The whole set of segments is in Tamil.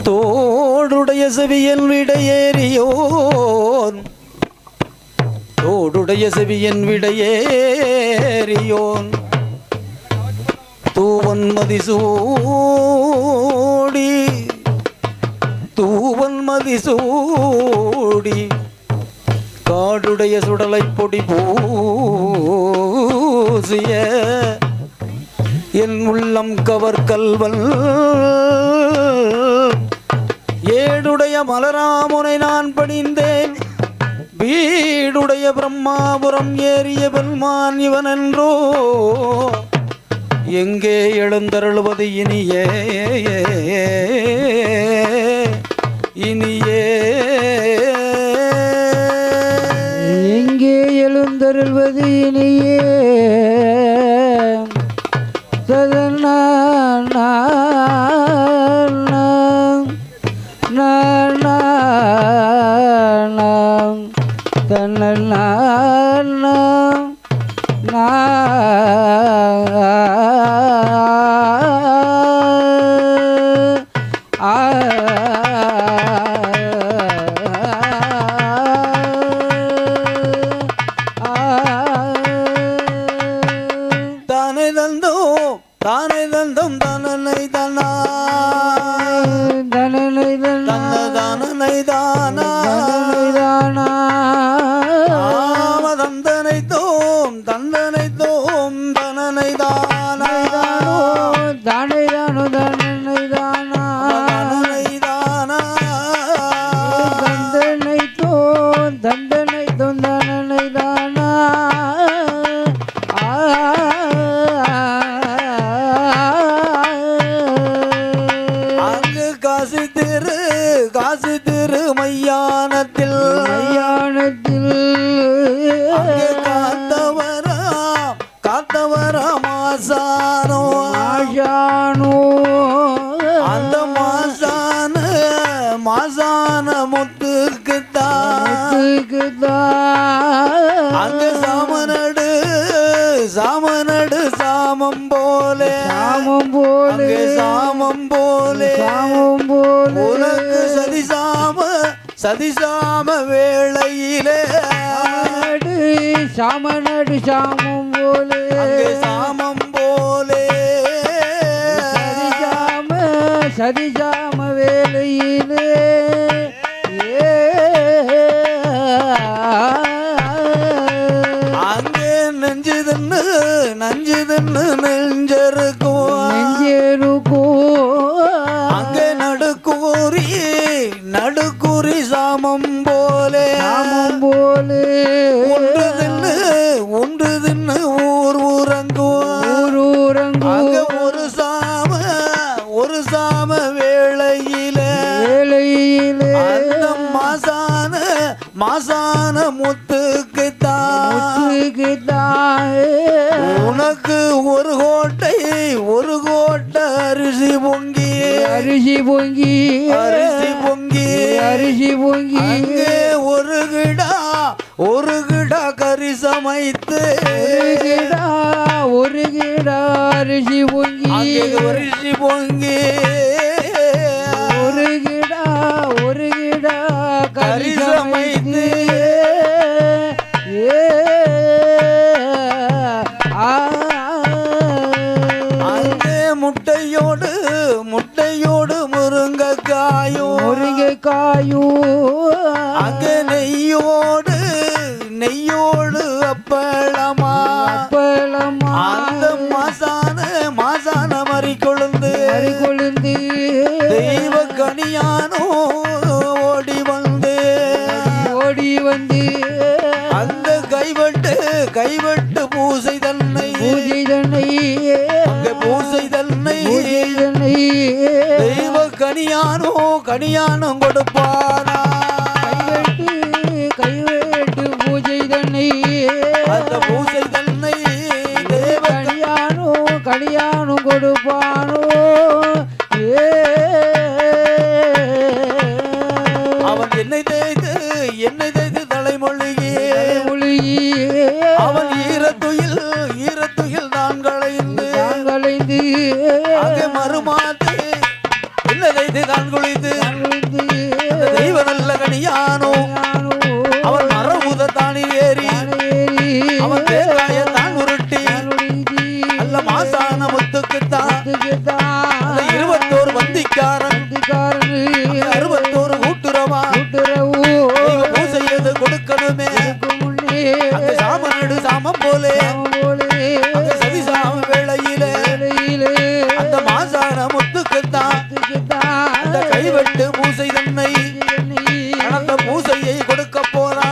தோடுடைய செவியன் விடையேறியோன் தோடுடைய செவியன் விடையேறியோன் தூவன் மதிசூடி காடுடைய சுடலை பொடி பூசிய என் உள்ளம் கவர்கல்வன் ஏடுடைய மலராமுனை நான் பணிந்தேன் வீடுடைய பிரம்மாபுரம் ஏறிய பெருமான் இவன் என்றோ எங்கே எழுந்தருள்வது இனியே எங்கே எழுந்தருள்வது இனியே சதனா தானே தந்தம் தனனை தானா தனனை தானா தந்தனை தோம் தந்தனை தனனை தானா தானை தானோ தனனை தானா தந்தனை தோம் தந்தனை தானா காசி திரு மையானத்தில் காத்தவரா மாசானோ அந்த மாசான முத்துக்குத்தான் அங்க சாமனடு சாமம் போலே உனக்கு சதிசாம வேளையிலே சாமனடு சாமம் போலே சதிசாம வேளையிலே அங்கே நெஞ்சுதன்னு நெஞ்சருக்கும் அங்கே நடுக்கூறி சாமம் போலே ஒன்று தின்னு ஊர் ஊரங்கும் அங்கே ஒரு சாம வேளையிலே அந்த மாசான முத்துக்குத்தான் உனக்கு ஒரு கோட்டை அரிசி பொங்கி அங்கே ஒரு கிடா கறி சமைத்து ஒரு கிடா அரிசி பொங்கி ஒரு கிடா கறி சமைத்து அங்கே முட்டையோடு முருங்கைக்காயும் அங்கே நெய்யோடு அப்பளமா அந்த மாசான மறி கொழுந்து தெய்வ கனியானோ ஓடி பூசை தன்னை தெய்வ கனியானோ கனியானம் கொடுப்பானா கைவேட்டு பூஜை தன்னை அந்த பூசை தன்னை தேவ கனியானும் கொடுப்பானோ அவன் என்னை தேய்த்து தலைமொழியே அவன் ஈரத்துயில் நான் களைந்து அங்கே மறுமாத்து என்ன தேய்த்து தான் குளித்து தெய்வ நல்ல கனியானோ அவன் மரபுத தானில் ஏறி அவன் தேங்காய தான் உருட்டி அல்ல மாசான முத்துக்குத்தான் 21 வந்திக்காரன் 61 கூட்டுறவா தெய்வ பூசை எது கொடுக்கணுமே அந்த சாமனடு சாமம் போலே அந்த சதி சாம வேளையிலே அந்த மாசான முத்துக்குத்தான் அந்த கைவெட்டு பூசை தன்னை அந்த பூசையை கொடுக்க போறா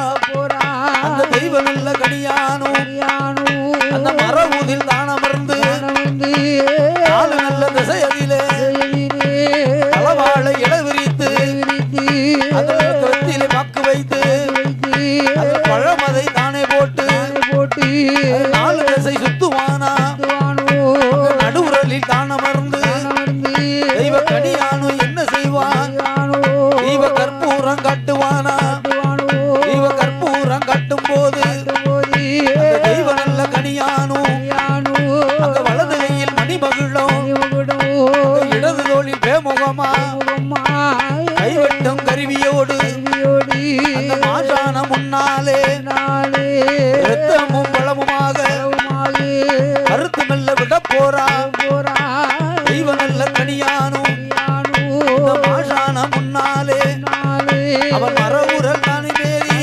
அந்த தெய்வ நல்ல கனியானோ அந்த மரபூதில் தான் அமர்ந்து கால நல்ல திசையிலே தளவாழை இளவிரித்து அந்த கத்திலே மக்கு வைத்து அந்த பழமதை தானே போட்டு 4 திசை சுத்துவானா நடுவுரலில் தான் அமர்ந்து தெய்வ கனியானோ என்ன செய்வான் தெய்வ கற்பூரம் காட்டுவானா தெய்வ கற்பூரம் காட்டும் போது தெய்வ நல்ல கனியானோ அங்க வலது கையில் மணிமகுடம் இடது தோளில் பேமுகமா கைவெட்டும் கருவியோடு அந்த மாசான முன்னாலே இரத்தமும் பலமுமாக கருத்து மெல்ல விட போறா தெய்வ நல்ல கனியானோ அந்த மாசான முன்னாலே அவன் மரவுரல் தானே மேறி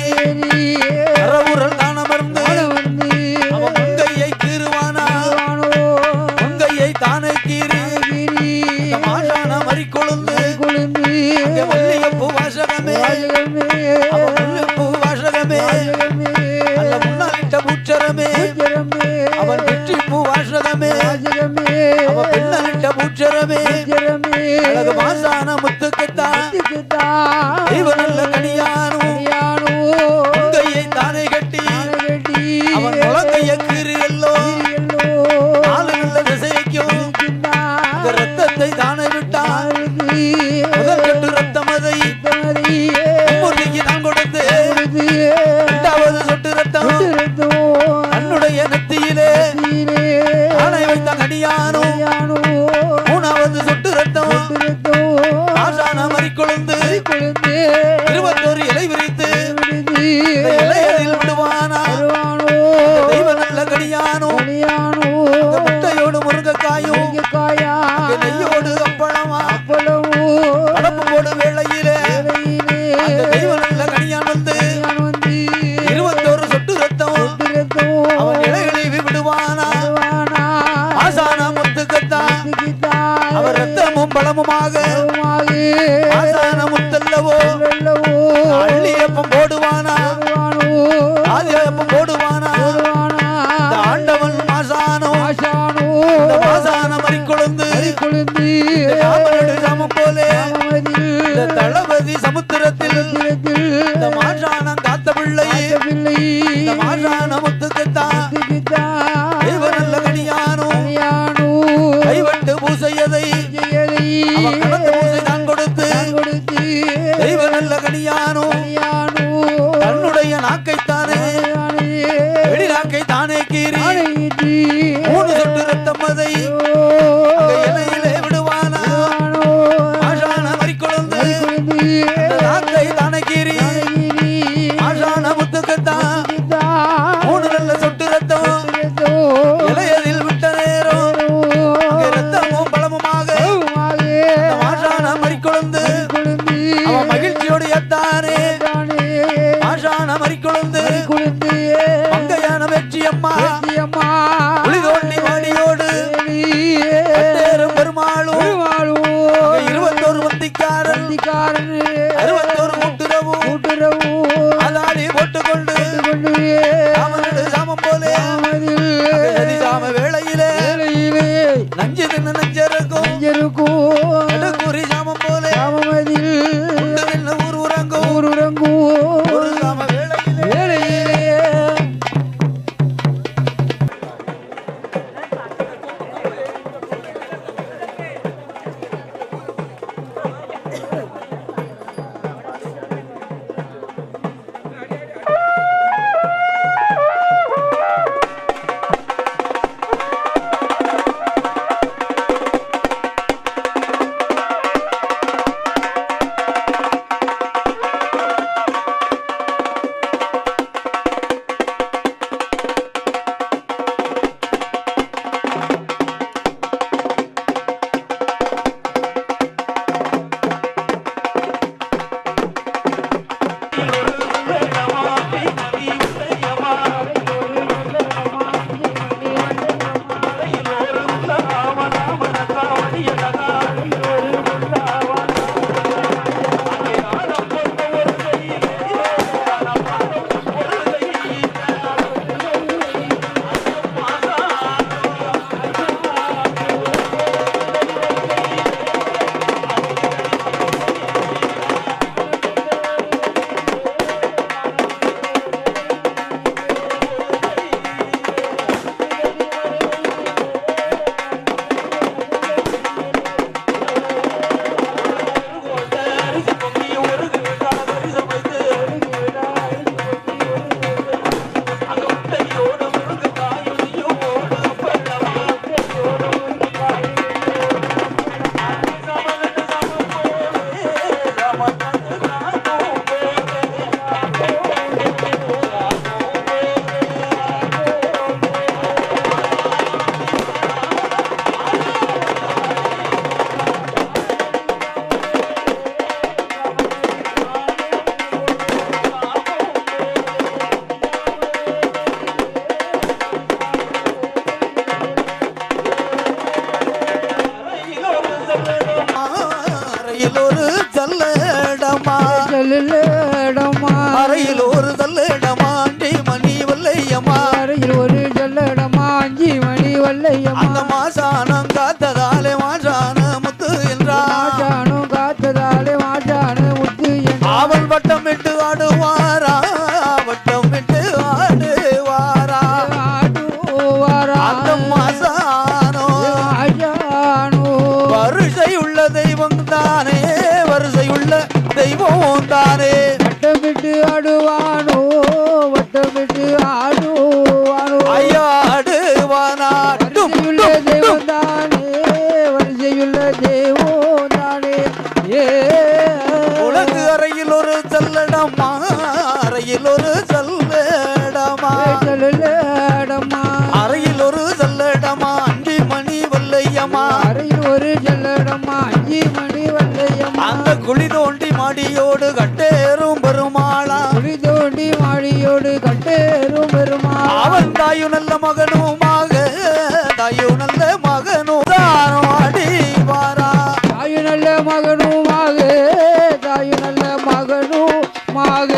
மரவுரல் தான் அமர்ந்து அவன் முன்கையை கீறுவானா முன்கையை தானே கீறி மாசான மறிக்கொழுந்து மல்லிகைப்பூ வாசகமே அவன் முல்லைப்பூ வாசகமே அல்ல முன்னாளிட்ட பூச்சரமே அவன் வெற்றிப்பூ வாசகமே அவன் பின்னாளிட்ட பூச்சரமே அழகு மாசான முத்துக்குத்தான் தெய்வ நல்ல கனியானும் முன்கையை தானே கட்டி அவன் முழங்கைய கீறி எல்லோ 4 நல்ல திசைக்கும் ரத்தத்தை தானே விட்டான் முதல் கட்டு ரத்தமதை முன்னிக்கு நான் கொடுத்து 2வது சொட்டு ரத்தம் தன்னுடைய நெத்தியிலே ஆணை வைத்த கனியானோ 3வது சொட்டு ரத்தம் ஆசான மறிக்கொழுந்து 21 இலை விரித்து இலையில் விடுவானா தெய்வ நல்ல கனியானோ முட்டையோடு முருங்கைக்காயும் நெய்யோடு அப்பளமா படப்பு போடு வேளையிலே அந்த தெய்வ நல்ல கனியான் வந்து 21 சொட்டு ரத்தம் அவன் இலைகளை விடுவானா ஆசான முத்துக்கத்தான் அவர் ரத்தமும் பலமுமாக ஆசான முத்தல்லவோ அள்ளியப்பம் போடுவானா ஆதியப்பம் போடுவானா இந்த ஆண்டவன் மாசானோ இந்த மாசான மறிக்கொழுந்து சாமம் போலே இந்த தளபதி சமுத்திரத்தில் இந்த மாசானம் காத்த பிள்ளை இந்த மாசான முத்துக்குத்தான் தெய்வ நல்ல கனியானோ கைவட்டு பூசையதை அவன் கடந்த பூசை தான் கொடுத்து தெய்வ நல்ல கனியானோ தன்னுடைய நாக்கைத்தானே வெடி நாக்கை தானே கீறி 3 சொட்டு ரத்தம் அதை இலையிலே விடுவானா ஆசான மறிக்கொழுந்து நாக்கை தானே கீறி ஆசான முத்துக்குத்தான் 3 நல்ல சொட்டு ரத்தம் இலையதில் விட்ட நேரம் ரத்தமும் பலமுமாக ஆசான குறி சாமம் போல சாமமதில் ஊர் உறங்கும் ஊருறங்கும் ஒரு சாம வேளையிலே வேளையிலே ஜல்லடமா அறையில் ஒரு ஜல்லடமா அண்டி மணி வல்லையம்மா அறையில் ஒரு ஜல்லடமா அஞ்சி மணி வல்லையம்மா அந்த மாசானம் காத்ததாலே மாசான முத்து என்றான் மாசானும் காத்ததாலே மாசான முத்து அவள் வட்டம் விட்டு ஆடுவாரா வட்டம் விட்டு ஆடுவாரா ஆடுவாரா அந்த மாசானோ வரிசை உள்ள தெய்வம் தானே வரிசை உள்ள தெய்வம் தானே வட்டமிட்டு ஆடுவானோ வட்டமிட்டு ஆடுவானோ ஐயா ஆடுவானாட்டும் வரிசையுள்ள தெய்வம் தானே வரிசையுள்ள தெய்வம் தானே ஏ உலகு அறையில் ஒரு செல்லடமா அறையில் ஒரு செல்லடமா ஜல்லடமா அறையில் ஒரு செல்லடமா அண்டி மணி வல்லையம்மா அறையில் ஒரு ஜல்லடமா அஞ்சி மணி வல்லையம்மா அந்த குழி தோண்டி மாடியோடு கட்டேறும் பெருமாளா குழி தோண்டி மாடியோடு கட்டேறும் பெருமா அவன் தாயு நல்ல மகனுமாக தாயு நல்ல மகனும் தானோ அடி வாரா தாயு நல்ல மகனுமாக தாயு நல்ல மகனுமாக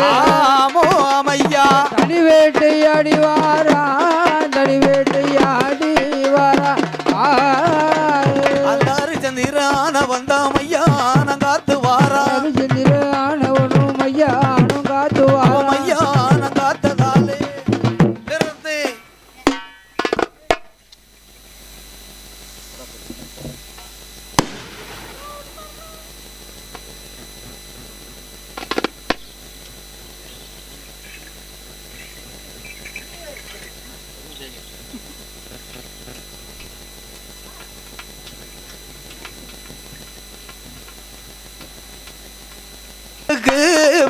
ஆமோ அமையா தனி வேட்டையாடி வாரா தனி வேட்டையாடி வாரா அந்த அரிச்சந்திரான வந்தாமையா நான் காத்து வாரா ஆனவனும் ஐயானும் காத்து வாரா ஐயா நான் காத்ததாலே நிறுத்து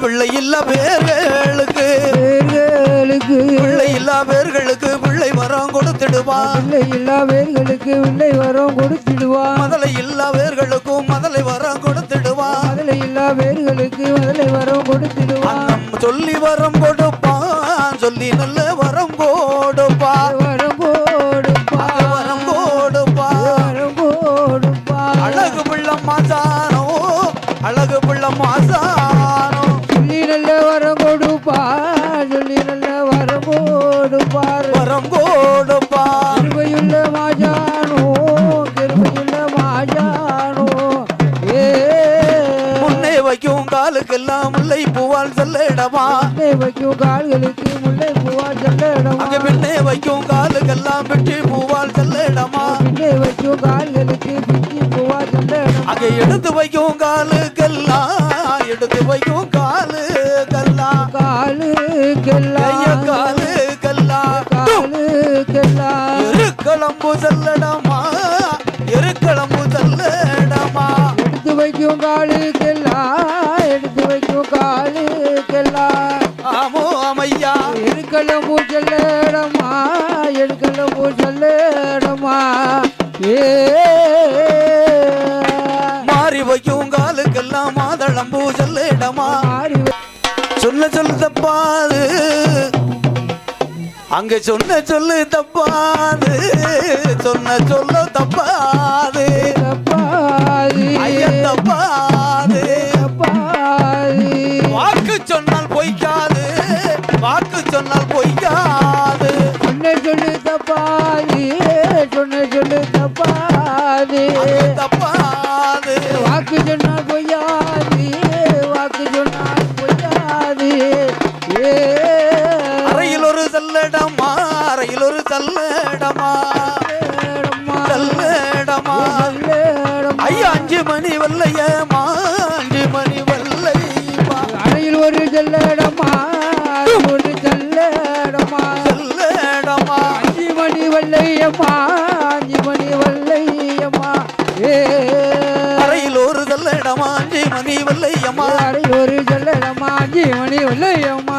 பிள்ளை இல்ல பேர்களுக்கு பிள்ளை இல்லா பேர்களுக்கு பிள்ளை வரம் கொடுத்திடுவான் பிள்ளை இல்லா வேர்களுக்கு பிள்ளை வரம் கொடுத்திடுவான் மதலை இல்லா பேர்களுக்கும் மதலை வரம் கொடுத்திடுவான் மதலை இல்லா வேர்களுக்கு மதலை வரம் கொடுத்திடுவான் அன்னம் சொல்லி வரம் கொடுப்பான் சொல்லி நல்ல வரம் கொடுப்பான் வரம் கொடுப்பான் வரம் கொடுப்பான் வரம் கொடுப்பான் அழகு பிள்ளை மாசானோ அழகு பிள்ளை மாசானோ சொல்லி நல்ல வரம் கொடுப்பார் சொல்லி நல்ல வரம் கொடுப்பார் வரம் கொடுப்பான் கிருபையுள்ள மாஜானோ கிருபையுள்ள மாஜானோ காலுக்கெல்லாம் முல்லை பூவால் செல்லடமா பெண்ணை வைக்கும் கால்களுக்கு முல்லை பூவால் செல்லடமா அங்க பெண்ணை வைக்கும் காலுக்கெல்லாம் பிட்டி பூவால் செல்லடமா பெண்ணை வைக்கும் கால்களுக்கு பிச்சி பூவால் செல்லடமா அங்க எடுத்து வைக்கும் காலுக்கெல்லாம் எடுத்து வைக்கும் காலுக்கெல்லாம் காலுக்கெல்லாம் காலுக்கெல்லாம் காலுக்கெல்லாம் எருக்களம்பு செல்லடமா எருக்களம்பு செல்லடமா எடுத்து வைக்கும் காலுக்கெல்லாம் எடுத்து வைக்கும் காலுக்கெல்லாம் ஆமோ அமையா எடுக்கலம்பூ செல்லடமா எடுக்கலம்பூ செல்லடமா ஏ மாறி வைக்கும் காலுக்கெல்லாம் மாதளம்பூ செல்லடமா மாறி சொல்ல சொல்லு தப்பாது அங்க சொன்ன சொல்லு தப்பாது சொன்ன சொல்ல தப்பாது தப்பாதி ஐயா தப்பாது தப்பாதி வாக்கு சொன்னால் பொய்க்காது வாக்கு சொன்னால் பொய்க்காது சொன்ன சொல்லு தப்பாதி சொன்ன சொல்லு தப்பாதி தப்பாது வாக்கு சொன்னால் பொய்யாது வாக்கு சொன்னால் பொய்யாது ஏ அறையில் ஒரு செல்லடமா அறையில் ஒரு செல்லடமா செல்லடமா ஐயா 5 மணி வல்லையம்மா 5 மணி வல்லையம்மா அறையில் ஒரு செல்லடமா ஒரு செல்லடமா செல்லடமா 5 மணி வல்லையம்மா 5 மணி வல்லையம்மா ஏ அறையில் ஒரு செல்லடமா 5 மணி வல்லையம்மா அறையில் ஒரு செல்லடமா 5 மணி வல்லையம்மா